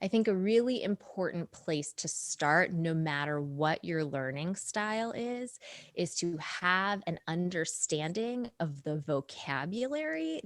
I think a really important place to start, no matter what your learning style is to have an understanding of the vocabulary.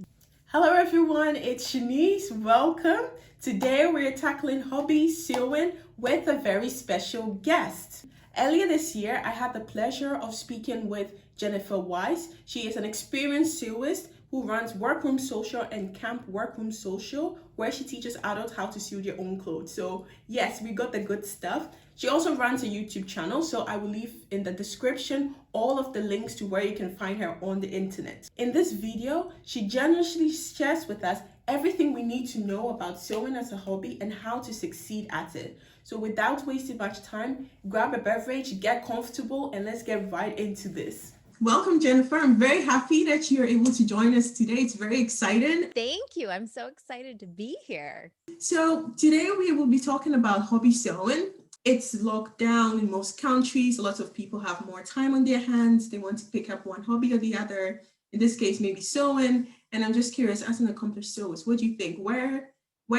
Hello, everyone. It's Shanice. Welcome. Today, we're tackling hobby sewing with a very special guest. Earlier this year, I had the pleasure of speaking with Jennifer Wiese. She is an experienced sewist who runs Workroom Social and Camp Workroom Social, where she teaches adults how to sew their own clothes. So, yes, we got the good stuff. She also runs a YouTube channel, so I will leave in the description all of the links to where you can find her on the internet. In this video, she generously shares with us everything we need to know about sewing as a hobby and how to succeed at it. So without wasting much time, grab a beverage, get comfortable, and let's get right into this. Welcome, Jennifer. I'm very happy that you're able to join us today. It's very exciting. Thank you. I'm so excited to be here. So today we will be talking about hobby sewing. It's locked down in most countries. A lot of people have more time on their hands. They want to pick up one hobby or the other. In this case, maybe sewing. And I'm just curious, as an accomplished sewist, what do you think? Where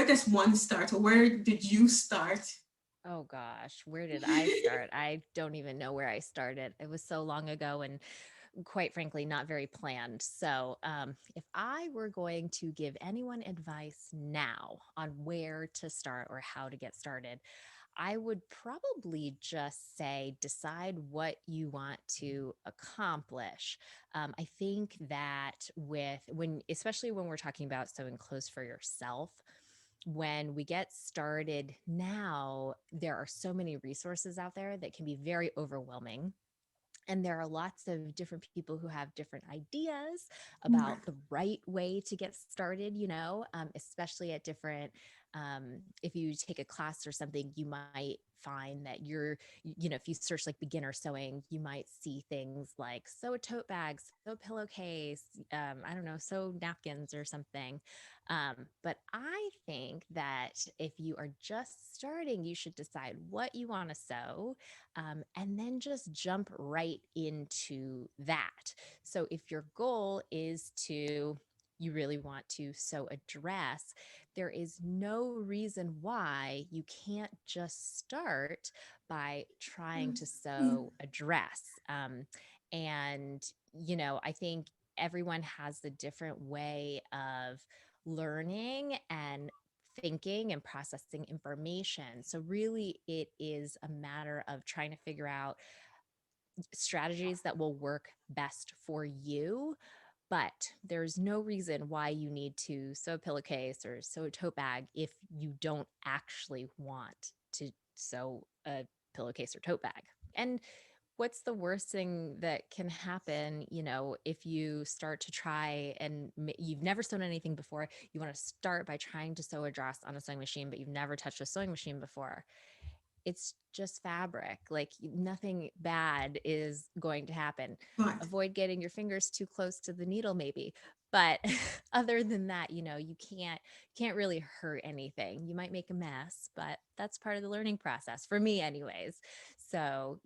does one start, or where did you start? Oh gosh, where did I start? I don't even know where I started. It was so long ago and quite frankly, not very planned. So, if I were going to give anyone advice now on where to start or how to get started, I would probably just say decide what you want to accomplish. I think that especially when we're talking about sewing clothes for yourself, when we get started now, there are so many resources out there that can be very overwhelming. And there are lots of different people who have different ideas Right. about the right way to get started, especially at different, if you take a class or something, you might find that if you search like beginner sewing, you might see things like sew a tote bag, sew a pillowcase, I don't know, sew napkins or something. But I think that if you are just starting, you should decide what you want to sew, and then just jump right into that. So if your goal is you really want to sew a dress, there is no reason why you can't just start by trying to sew a dress. And, I think everyone has a different way of learning and thinking and processing information. So, really, it is a matter of trying to figure out strategies that will work best for you. But there's no reason why you need to sew a pillowcase or sew a tote bag if you don't actually want to sew a pillowcase or tote bag. And what's the worst thing that can happen, if you start to try and you've never sewn anything before, you want to start by trying to sew a dress on a sewing machine, but you've never touched a sewing machine before. It's just fabric. Like nothing bad is going to happen. Right. Avoid getting your fingers too close to the needle maybe. But other than that, you can't really hurt anything. You might make a mess, but that's part of the learning process for me anyways. So,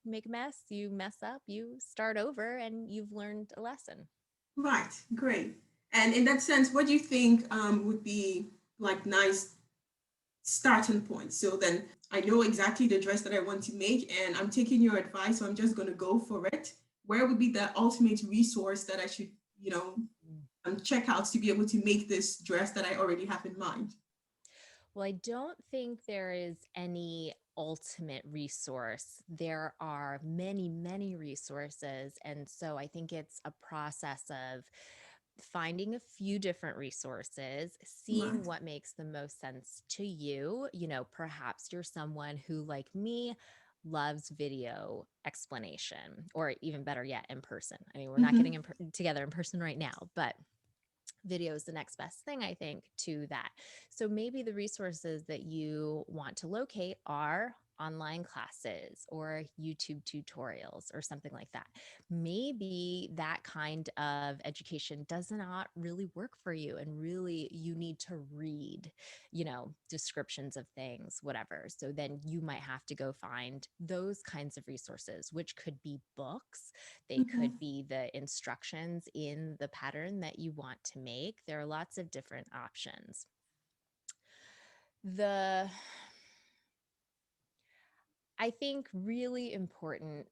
make a mess, you mess up, you start over and you've learned a lesson. Right. Great. And in that sense, what do you think would be like nice starting point? So then I know exactly the dress that I want to make, and I'm taking your advice, so I'm just going to go for it. Where would be the ultimate resource that I should, you know, check out to be able to make this dress that I already have in mind? Well, I don't think there is any ultimate resource. There are many, many resources. And so I think it's a process of finding a few different resources, seeing Right. what makes the most sense to you. Perhaps you're someone who, like me, loves video explanation, or even better yet, in person. I mean, we're not getting Mm-hmm. together in person right now, but video is the next best thing, I think, to that. So maybe the resources that you want to locate are online classes or YouTube tutorials or something like that. Maybe that kind of education does not really work for you, and really you need to read, descriptions of things, whatever. So then you might have to go find those kinds of resources, which could be books, they Mm-hmm. could be the instructions in the pattern that you want to make. There are lots of different options. The I think really important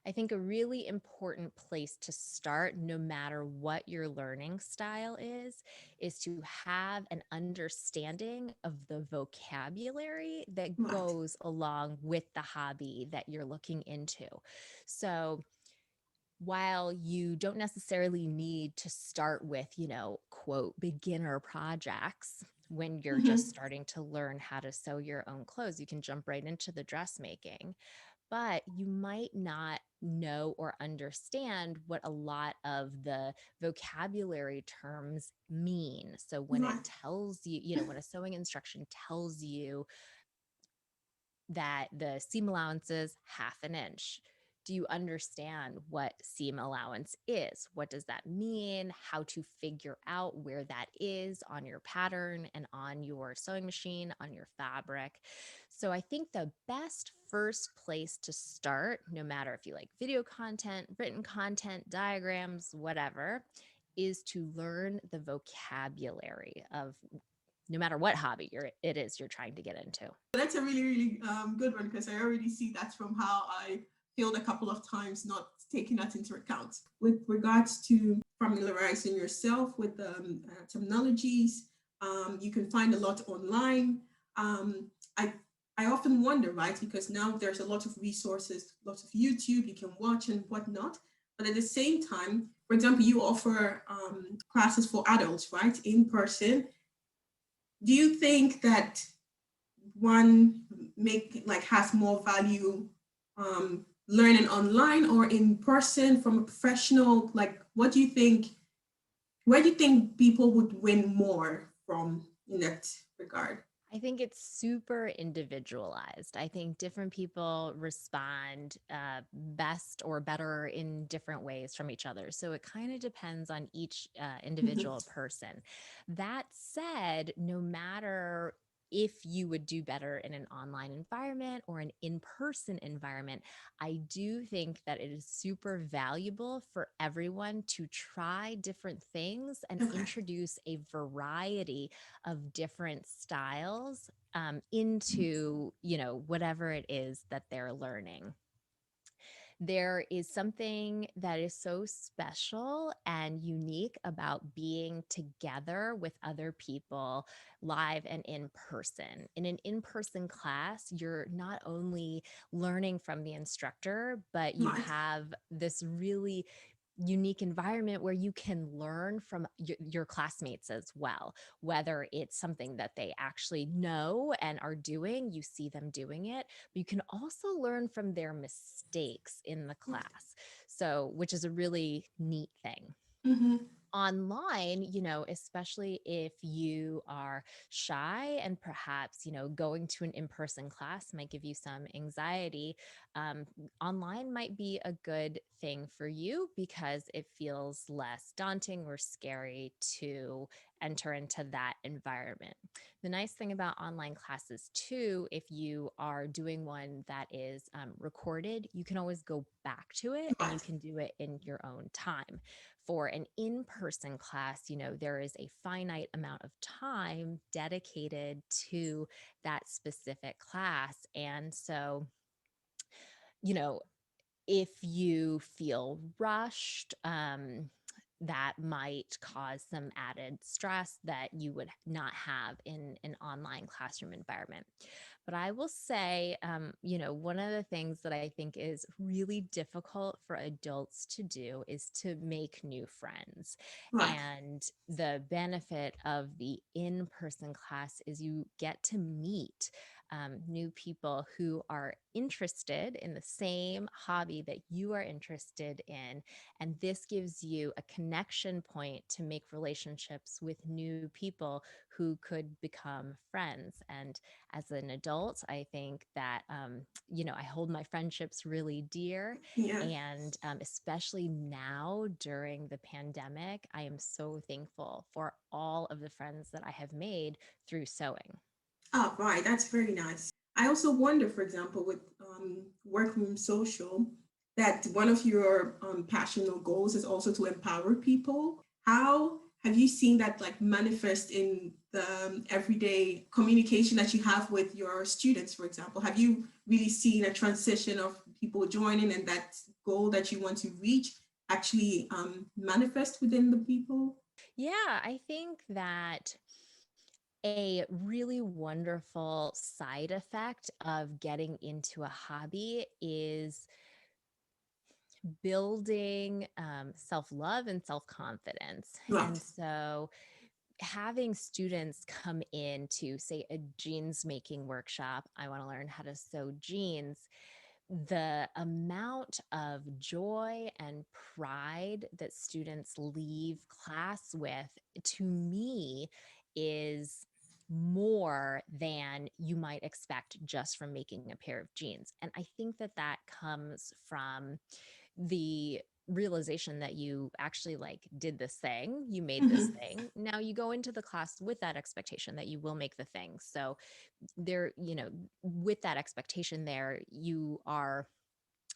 I think a really important place to start, no matter what your learning style is to have an understanding of the vocabulary that Right. goes along with the hobby that you're looking into. So, while you don't necessarily need to start with, quote, beginner projects when you're just Mm-hmm. starting to learn how to sew your own clothes, you can jump right into the dressmaking, but you might not know or understand what a lot of the vocabulary terms mean. So when it Right. tells you, when a sewing instruction tells you that the seam allowance is 1/2 inch, do you understand what seam allowance is? What does that mean? How to figure out where that is on your pattern and on your sewing machine, on your fabric. So I think the best first place to start, no matter if you like video content, written content, diagrams, whatever, is to learn the vocabulary of no matter what hobby it is you're trying to get into. That's a really, really good one because I already see that from how I failed a couple of times not taking that into account. With regards to familiarizing yourself with terminologies, you can find a lot online. Um, I I often wonder, right, because now there's a lot of resources, lots of YouTube you can watch and whatnot. But at the same time, for example, you offer classes for adults, right, in person. Do you think that one make like has more value learning online or in person from a professional? Like what do you think, where do you think people would win more from in that regard? I think it's super individualized. I think different people respond best or better in different ways from each other. So it kind of depends on each Mhm. individual person. That said, no matter if you would do better in an online environment or an in person environment, I do think that it is super valuable for everyone to try different things and Okay. introduce a variety of different styles into whatever it is that they're learning. There is something that is so special and unique about being together with other people live and in person. In an in person class, you're not only learning from the instructor, but you Right. have this really unique environment where you can learn from your classmates as well, whether it's something that they actually know and are doing, you see them doing it, but you can also learn from their mistakes in the Right. class. So, which is a really neat thing. Mm-hmm. Online, especially if you are shy and perhaps, going to an in person class might give you some anxiety, um, online might be a good thing for you because it feels less daunting or scary to enter into that environment. The nice thing about online classes, too, if you are doing one that is recorded, you can always go back to it and you Right. can do it in your own time. For an in person class, there is a finite amount of time dedicated to that specific class. And so, you know, if you feel rushed, that might cause some added stress that you would not have in an online classroom environment. But I will say, one of the things that I think is really difficult for adults to do is to make new friends. Right. And the benefit of the in person class is you get to meet new people who are interested in the same hobby that you are interested in. And this gives you a connection point to make relationships with new people who could become friends. And as an adult, I think that, I hold my friendships really dear. Yeah. And especially now during the pandemic, I am so thankful for all of the friends that I have made through sewing. Oh, right. That's very nice. I also wonder, for example, with Workroom Social, that one of your passion or goals is also to empower people. How have you seen that like manifest in the everyday communication that you have with your students, for example? Have you really seen a transition of people joining and that goal that you want to reach actually manifest within the people? Yeah, I think that a really wonderful side effect of getting into a hobby is building self love and self confidence. And Right. so, having students come in to, say, a jeans making workshop, I want to learn how to sew jeans. The amount of joy and pride that students leave class with, to me, is more than you might expect just from making a pair of jeans. And I think that that comes from the realization that you actually like did this thing, you made this Hmm. thing. Now you go into the class with that expectation that you will make the thing. So there, with that expectation there, you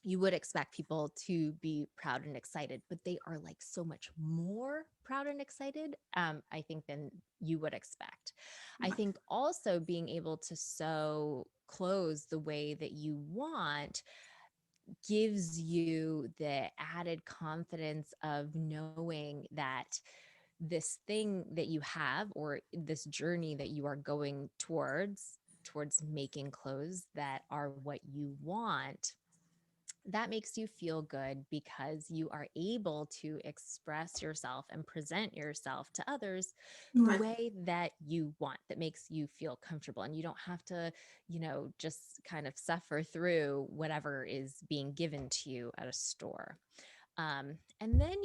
would expect people to be proud and excited, but they are like so much more proud and excited, I think, than you would expect. I Right. think also being able to sew clothes the way that you want gives you the added confidence of knowing that this thing that you have, or this journey that you are going towards making clothes that are what you want, that makes you feel good because you are able to express yourself and present yourself to others the Right. way that you want, that makes you feel comfortable. And you don't have to, just kind of suffer through whatever is being given to you at a store. And then,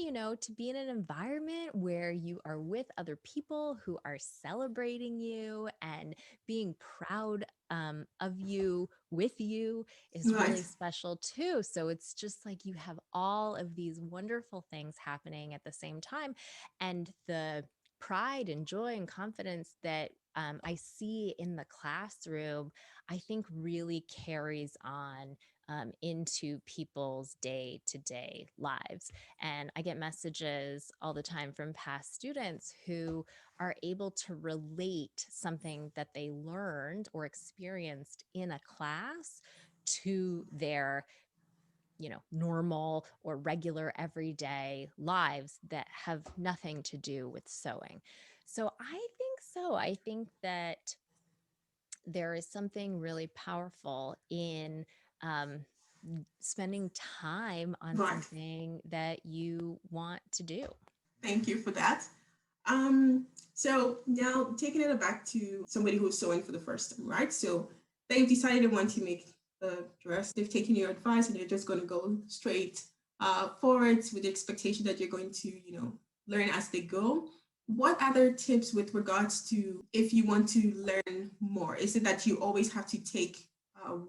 to be in an environment where you are with other people who are celebrating you and being proud of you with you is Right. really special too. So it's just like you have all of these wonderful things happening at the same time. And the pride and joy and confidence that I see in the classroom, I think really carries on into people's day to day lives. And I get messages all the time from past students who are able to relate something that they learned or experienced in a class to their normal or regular everyday lives that have nothing to do with sewing. So I think that there is something really powerful in um, spending time on Right. something that you want to do. Thank you for that. Um, so now taking it back to somebody who's sewing for the first time, right? So they've decided they want to make a dress. They've taken your advice and they're just going to go straight forward with the expectation that you're going to, learn as they go. What other tips with regards to if you want to learn more? Is it that you always have to take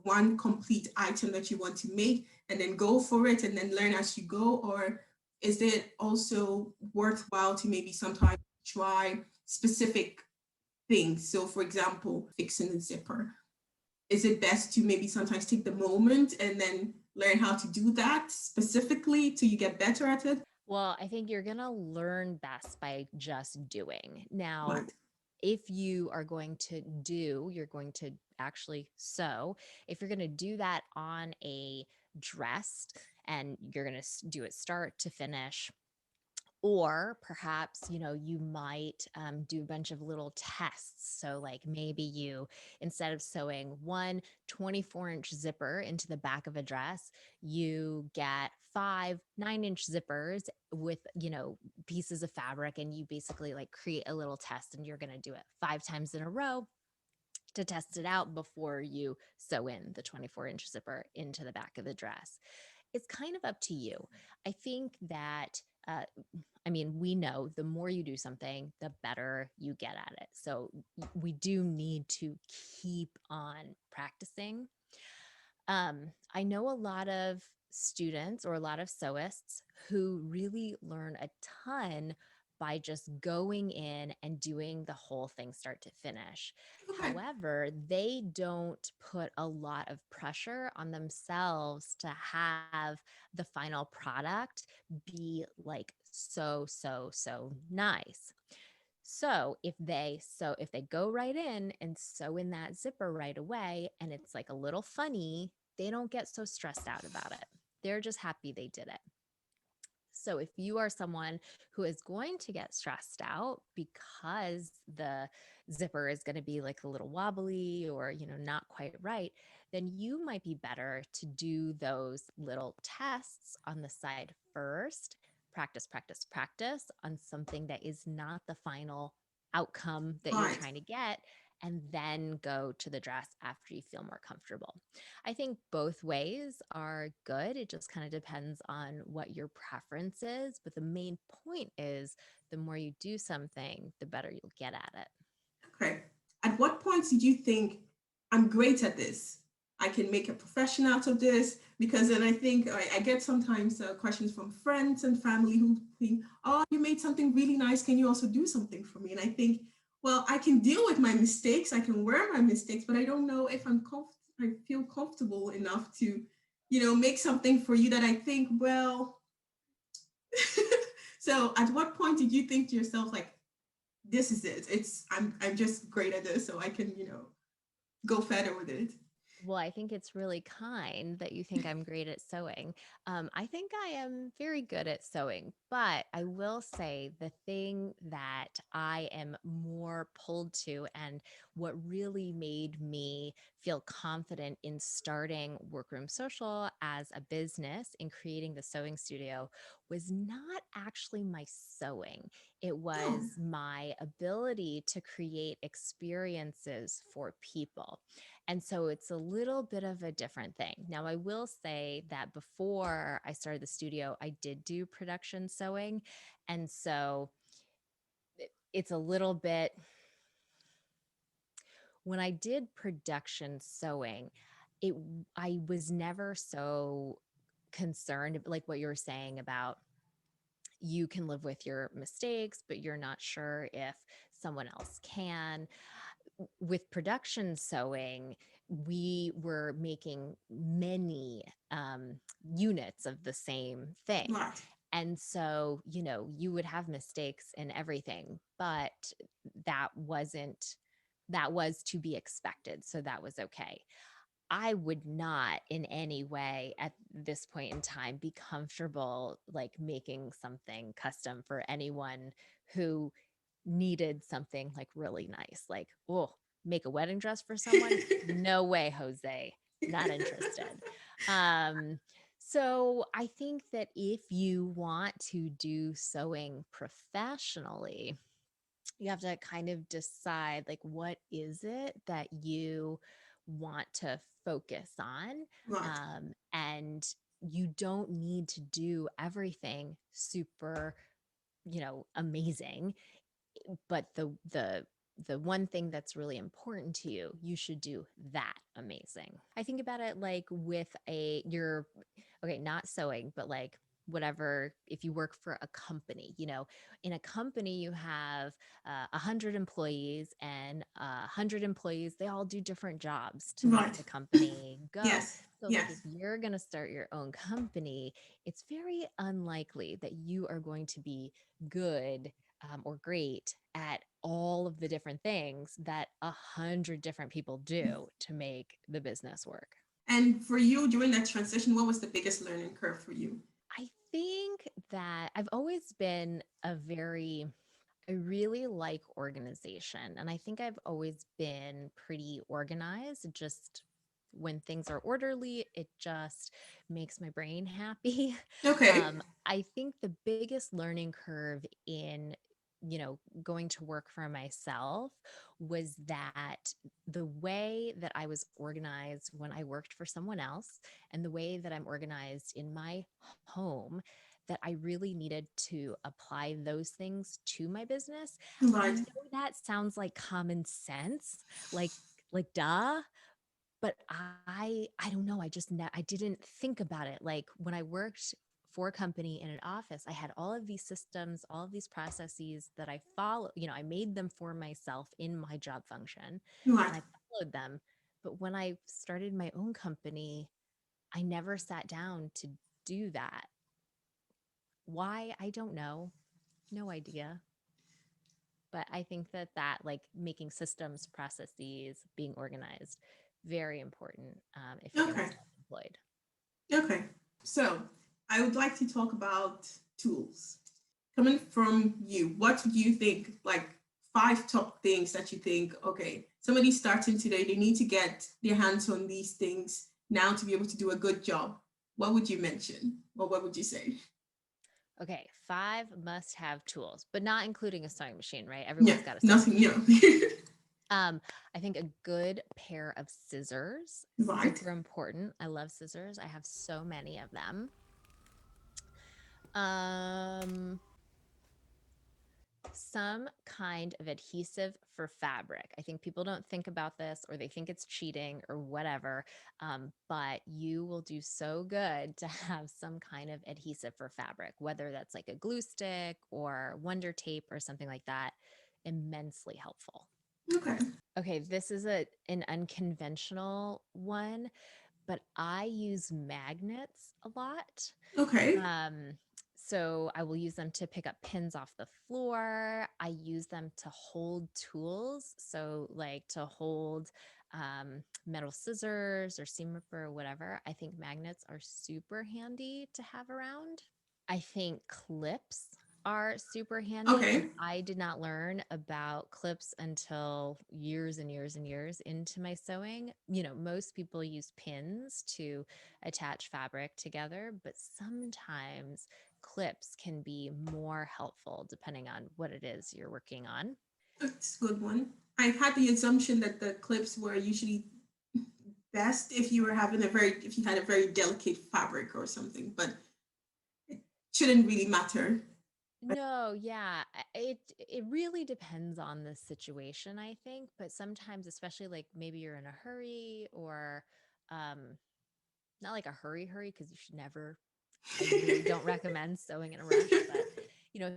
one complete item that you want to make and then go for it and then learn as you go? Or is it also worthwhile to maybe sometimes try specific things? So, for example, fixing a zipper. Is it best to maybe sometimes take the moment and then learn how to do that specifically till you get better at it? Well, I think you're going to learn best by just doing. Now, Right. if you are going to you're going to actually sew, if you're going to do that on a dress and you're going to do it start to finish, or perhaps, you might do a bunch of little tests. So, like maybe you, instead of sewing one 24-inch zipper into the back of a dress, you get five 9-inch zippers with, pieces of fabric, and you basically like create a little test, and you're going to do it 5 times in a row to test it out before you sew in the 24-inch zipper into the back of the dress. It's kind of up to you. I think that, we know the more you do something, the better you get at it. So we do need to keep on practicing. I know a lot of students or a lot of sewists who really learn a ton by just going in and doing the whole thing start to finish. Okay. However, they don't put a lot of pressure on themselves to have the final product be like so, so, so nice. So if they go right in and sew in that zipper right away and it's like a little funny, they don't get so stressed out about it. They're just happy they did it. So if you are someone who is going to get stressed out because the zipper is going to be like a little wobbly or, not quite right, then you might be better to do those little tests on the side first. Practice, practice, practice on something that is not the final outcome that you're Right. trying to get, and then go to the dress after you feel more comfortable. I think both ways are good. It just kind of depends on what your preference is. But the main point is the more you do something, the better you'll get at it. Okay. At what point did you think I'm great at this? I can make a profession out of this? Because then I think I get sometimes questions from friends and family who think, "Oh, you made something really nice. Can you also do something for me?" And I think, well, I can deal with my mistakes. I can wear my mistakes, but I don't know if I feel comfortable enough to, make something for you that I think, well. So, at what point did you think to yourself, like, this is it? I'm just great at this, so I can, go further with it. Well, I think it's really kind that you think I'm great at sewing. I think I am very good at sewing, but I will say the thing that I am more pulled to and what really made me feel confident in starting Workroom Social as a business and creating the sewing studio was not actually my sewing. It Oh, was my ability to create experiences for people. And so it's a little bit of a different thing. Now, I will say that before I started the studio, I did do production sewing. And so it's a little bit, when I did production sewing, it, I was never so concerned, like what you were saying about you can live with your mistakes, but you're not sure if someone else can. With production sewing, we were making many units of the same thing. right. And so, you would have mistakes in everything, but that wasn't, that was to be expected. So that was okay. I would not in any way at this point in time be comfortable like making something custom for anyone who needed something like really nice. Like, oh, make a wedding dress for someone? No way, Jose. Not interested. Um, so I think that if you want to do sewing professionally, you have to kind of decide like what is it that you want to focus on, Right. and you don't need to do everything super amazing, but the one thing that's really important to you, you should do that amazing. I think about it like with your okay, not sewing, but like whatever, if you work for a company, in a company you have 100 employees, and 100 employees, they all do different jobs to make Right. the company go. Yes. So like if Yes. you're going to start your own company, it's very unlikely that you are going to be good or great at all of the different things that 100 different people do to make the business work. And for you during that transition, what was the biggest learning curve for you? I think that I've always been I really like organization. And I think I've always been pretty organized. Just when things are orderly, it just makes my brain happy. Okay. I think the biggest learning curve in going to work for myself was that the way that I was organized when I worked for someone else and the way that I'm organized in my home, that I really needed to apply those things to my business. I Right. know that sounds like common sense, like duh, but I don't know, I didn't think about it. Like when I worked for a company in an office, I had all of these systems, all of these processes that I follow, I made them for myself in my job function Right. and I followed them. But when I started my own company, I never sat down to do that. Why? I don't know. No idea. But I think that like making systems, processes, being organized, very important if you're going to Okay. be self-employed. Okay. So I would like to talk about tools. Coming from you, what do you think, like five top things that you think, okay, somebody starting today, they need to get their hands on these things now to be able to do a good job. What would you mention? Or what would you say? Okay, 5 must-have tools, but not including a sewing machine, right? Yeah, Everyone's got a sewing nothing, machine. I think a good pair of scissors, right. super important. I love scissors. I have so many of them. Um, some kind of adhesive for fabric. I think people don't think about this or they think it's cheating or whatever, but you will do so good to have some kind of adhesive for fabric, whether that's like a glue stick or Wonder Tape or something like that. Immensely helpful. Okay. Okay, this is an unconventional one, but I use magnets a lot. Okay. Um, so I will use them to pick up pins off the floor. I use them to hold tools. So like to hold metal scissors or seam ripper or whatever. I think magnets are super handy to have around. I think clips are super handy. And Okay. I did not learn about clips until years and years and years into my sewing. Most people use pins to attach fabric together, but sometimes clips can be more helpful depending on what it is you're working on. That's a good one. I had the assumption that the clips were usually best if you were having a very if you had a very delicate fabric or something, but it shouldn't really matter. No, yeah, it really depends on the situation, I think, but sometimes especially like maybe you're in a hurry or um not like a hurry because you should never. I really don't recommend sewing in a rush, but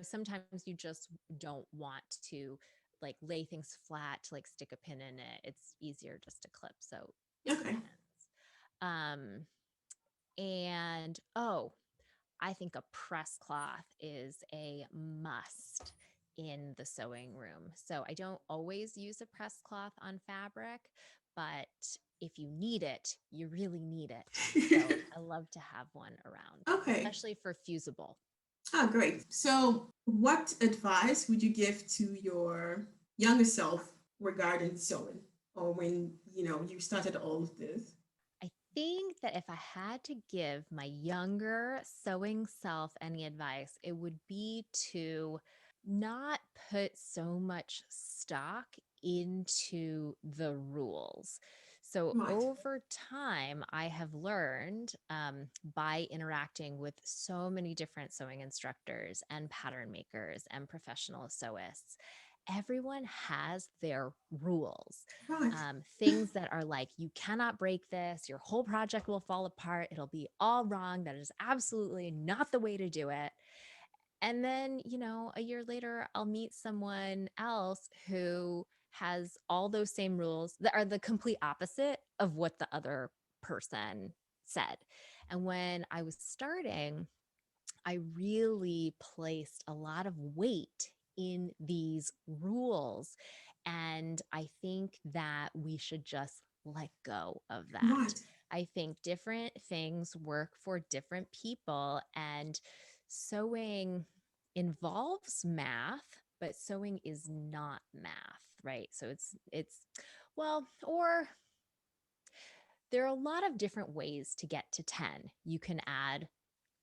sometimes you just don't want to like lay things flat to like stick a pin in it. It's easier just to clip. So it Okay. depends. Um and oh, I think a press cloth is a must in the sewing room. So I don't always use a press cloth on fabric, but if you need it, you really need it. So I love to have one around, Okay. especially for fusible. Ah, great. So, what advice would you give to your younger self regarding sewing, or when you started all of this? I think that if I had to give my younger sewing self any advice, it would be to not put so much stock into the rules. So Right. over time, I have learned by interacting with so many different sewing instructors and pattern makers and professional sewists. Everyone has their rules, Right. things that are like, you cannot break this, your whole project will fall apart, it'll be all wrong. That is absolutely not the way to do it. And then, a year later, I'll meet someone else who has all those same rules that are the complete opposite of what the other person said. And when I was starting, I really placed a lot of weight in these rules. And I think that we should just let go of that. Right. I think different things work for different people, and sewing involves math, but sewing is not math, right? So well, or there are a lot of different ways to get to 10. You can add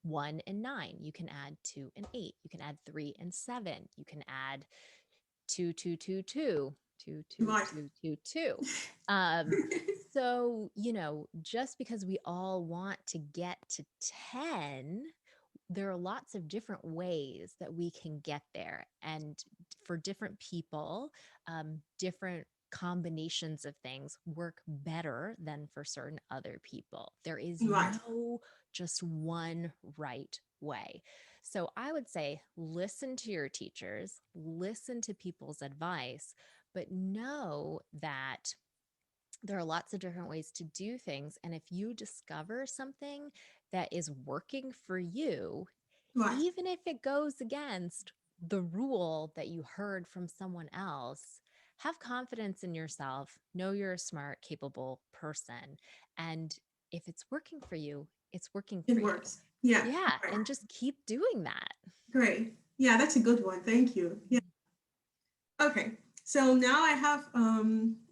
1 and 9. You can add 2 and 8. You can add 3 and 7. You can add 2, 2, 2, 2, 2, 2, Right. 2, 2, 2. Um, so, just because we all want to get to 10, there are lots of different ways that we can get there. And for different people, different combinations of things work better than for certain other people. There is Right. no just one right way. So I would say listen to your teachers, listen to people's advice, but know that there are lots of different ways to do things. And if you discover something that is working for you, Right. even if it goes against the rule that you heard from someone else. Have confidence in yourself. Know you're a smart, capable person. And if it's working for you, it's working It for you. works. Yeah. Yeah. Right. And just keep doing that. Great. Yeah, that's a good one. Thank you. Yeah. Okay. So now I have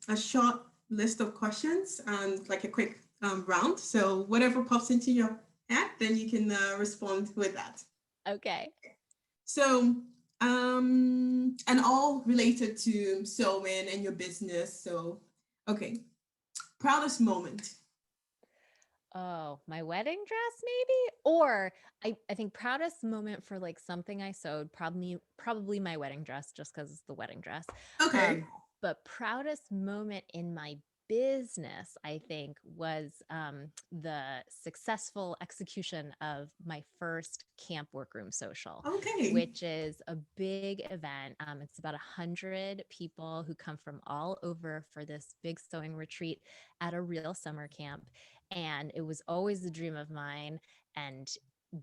a short list of questions and like a quick round. So whatever pops into your head, then you can respond with that. Okay. So, and all related to sewing and your business. So, okay. Proudest moment. Oh, my wedding dress, maybe? Or I think proudest moment for like something I sewed, probably my wedding dress, just because it's the wedding dress. Okay. But proudest moment in my business, I think, was the successful execution of my first camp workroom social, Okay. which is a big event. It's about 100 people who come from all over for this big sewing retreat at a real summer camp. And it was always a dream of mine. And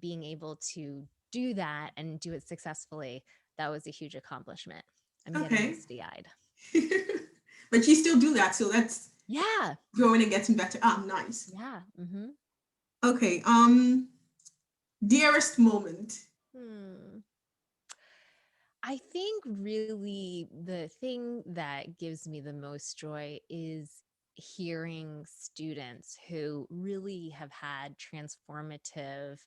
being able to do that and do it successfully, that was a huge accomplishment. I'm getting Okay. misty eyed. But you still do that, so that's Yeah. growing and getting better. Ah, nice. Yeah. Mm-hmm. Okay. Dearest moment. Hmm. I think really the thing that gives me the most joy is hearing students who really have had transformative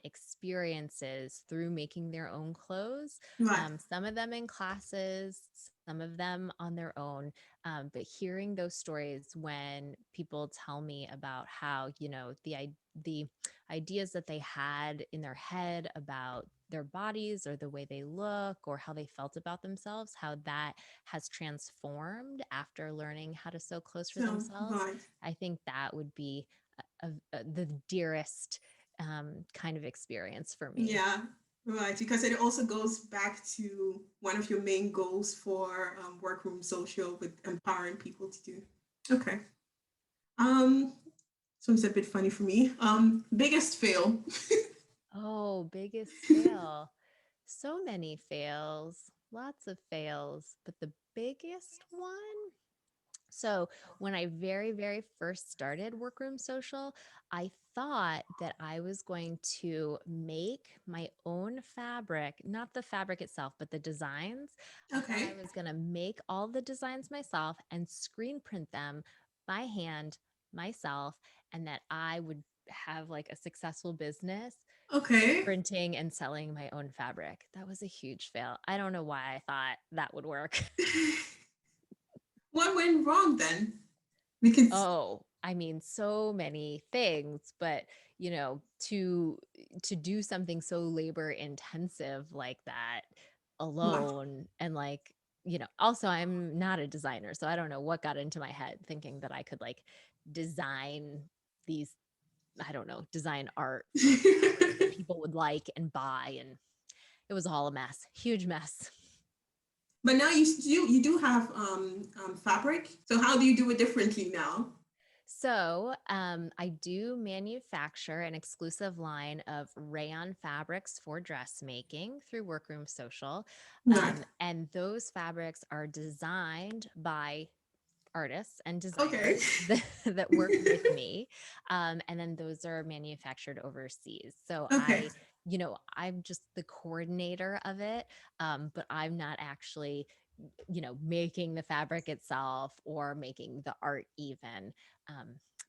experiences through making their own clothes. Right. Some of them in classes, some of them on their own. But hearing those stories when people tell me about how, the ideas that they had in their head about their bodies or the way they look or how they felt about themselves, how that has transformed after learning how to sew clothes for So, themselves. right. I think that would be the dearest kind of experience for me. Yeah, right. Because it also goes back to one of your main goals for Workroom Social with empowering people to do. Okay. Um, so it's a bit funny for me. Biggest fail. Oh, biggest fail. So many fails, lots of fails, but the biggest one. So, when I very, very first started Workroom Social, I thought that I was going to make my own fabric, not the fabric itself, but the designs. I thought I Okay. was going to make all the designs myself and screen print them by hand myself, and that I would have like a successful business Okay. printing and selling my own fabric. That was a huge fail. I don't know why I thought that would work. What went wrong then? Because Oh, I mean, so many things, but to do something so labor intensive like that right. alone and like, also I'm not a designer, so I don't know what got into my head thinking that I could like design these, I don't know, design art for fabric that people would like and buy, and it was all a mess, huge mess. But now you do have fabric. So how do you do it differently now? So, I do manufacture an exclusive line of rayon fabrics for dressmaking through Workroom Social. Right. And those fabrics are designed by artists and Okay. designers that work with me. And then those are manufactured overseas. So Okay. I'm just the coordinator of it, but I'm not actually, making the fabric itself or making the art even.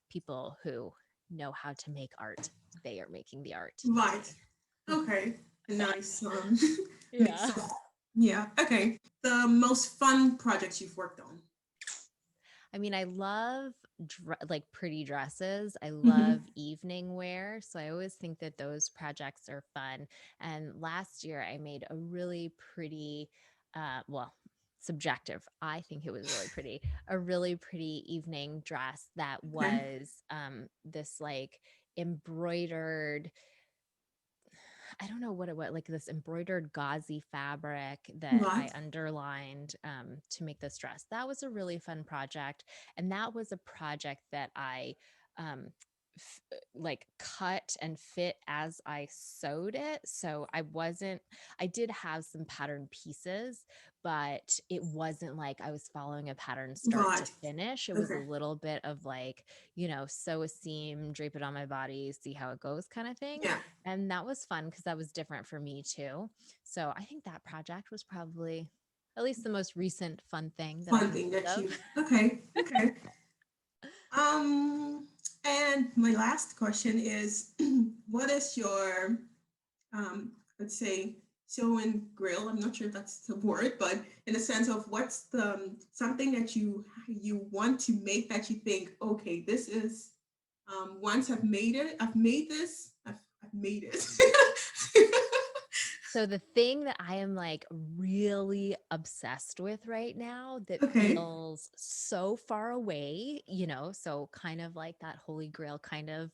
People who know how to make art, they are making the art, not Right. me. Okay. Nice. Yeah. Mix of yeah. Okay. The most fun projects you've worked on. I mean, I love like pretty dresses. I Hmm. love evening wear. So I always think that those projects are fun. And last year I made a really pretty, well, subjective. I think it was really pretty, a really pretty evening dress that Okay. was this like embroidered, I don't know what it was, like this embroidered gauzy fabric that I Right. underlined to make this dress. That was a really fun project. And that was a project that I um, like cut and fit as I sewed it. So I did have some pattern pieces, but it wasn't like I was following a pattern start to Right. finish. It was a Okay. little bit of like, sew a seam, drape it on my body, see how it goes kind of thing. Yeah. And that was fun because that was different for me too. So I think that project was probably at least the most recent fun thing that I Fun can thing think that of. you, okay. Okay. Um, and my last question is, what is your, let's say, sewing grail? I'm not sure if that's the word, but in the sense of what's the something that you want to make that you think, okay, this is once I've made it, I've made this, I've made it. So the thing that I am like really obsessed with right now that Okay, feels so far away, so kind of like that holy grail kind of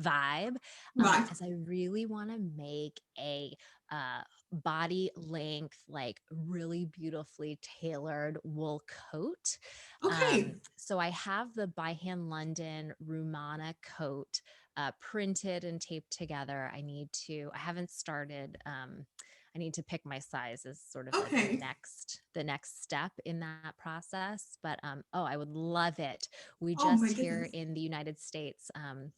vibe, right. is I really want to make a uh, body length, like really beautifully tailored wool coat. Okay, So I have the By Hand London Rumana coat printed and taped together. I haven't started. I need to pick my size as sort of like okay. the next step in that process. But oh, I would love it. We Oh my just here goodness. in the United States,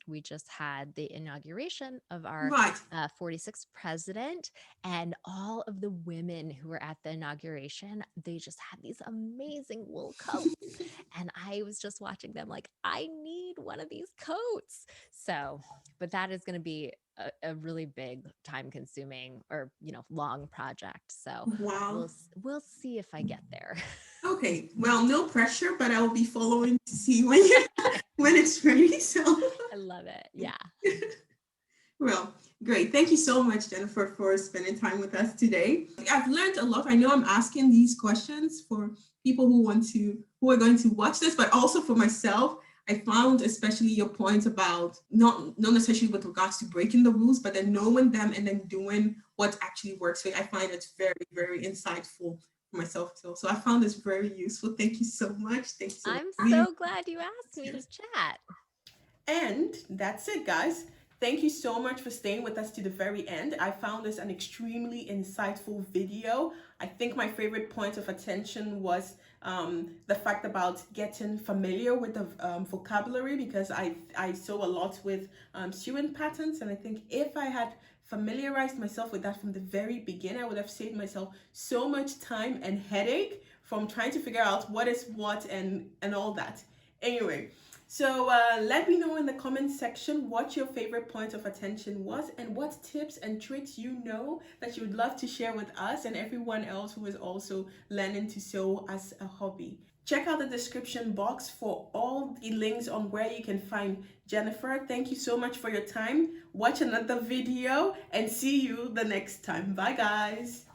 we just had the inauguration of our Right. 46th president, and all of the women who were at the inauguration, they just had these amazing wool coats. And I was just watching them like, I need one of these coats. So, but that is going to be a really big time consuming or, long project. So Wow. we'll see if I get there. Okay. Well, no pressure, but I will be following to see when you when it's ready. So I love it. Yeah. well, great. Thank you so much, Jennifer, for spending time with us today. I've learned a lot. I know I'm asking these questions for people who are going to watch this, but also for myself. I found especially your point about not necessarily with regards to breaking the rules, but then knowing them and then doing what actually works for you. I find it's very, very insightful for myself too. So I found this very useful. Thank you so much. Thank you so much I'm for being so glad you asked me to chat. And that's it, guys. Thank you so much for staying with us to the very end. I found this an extremely insightful video. I think my favorite point of attention was the fact about getting familiar with the vocabulary, because I sew a lot with sewing patterns, and I think if I had familiarized myself with that from the very beginning, I would have saved myself so much time and headache from trying to figure out what is what and all that. Anyway, so let me know in the comment section what your favorite point of attention was and what tips and tricks you know that you would love to share with us and everyone else who is also learning to sew as a hobby. Check out the description box for all the links on where you can find Jennifer. Thank you so much for your time. Watch another video and see you the next time. Bye, guys.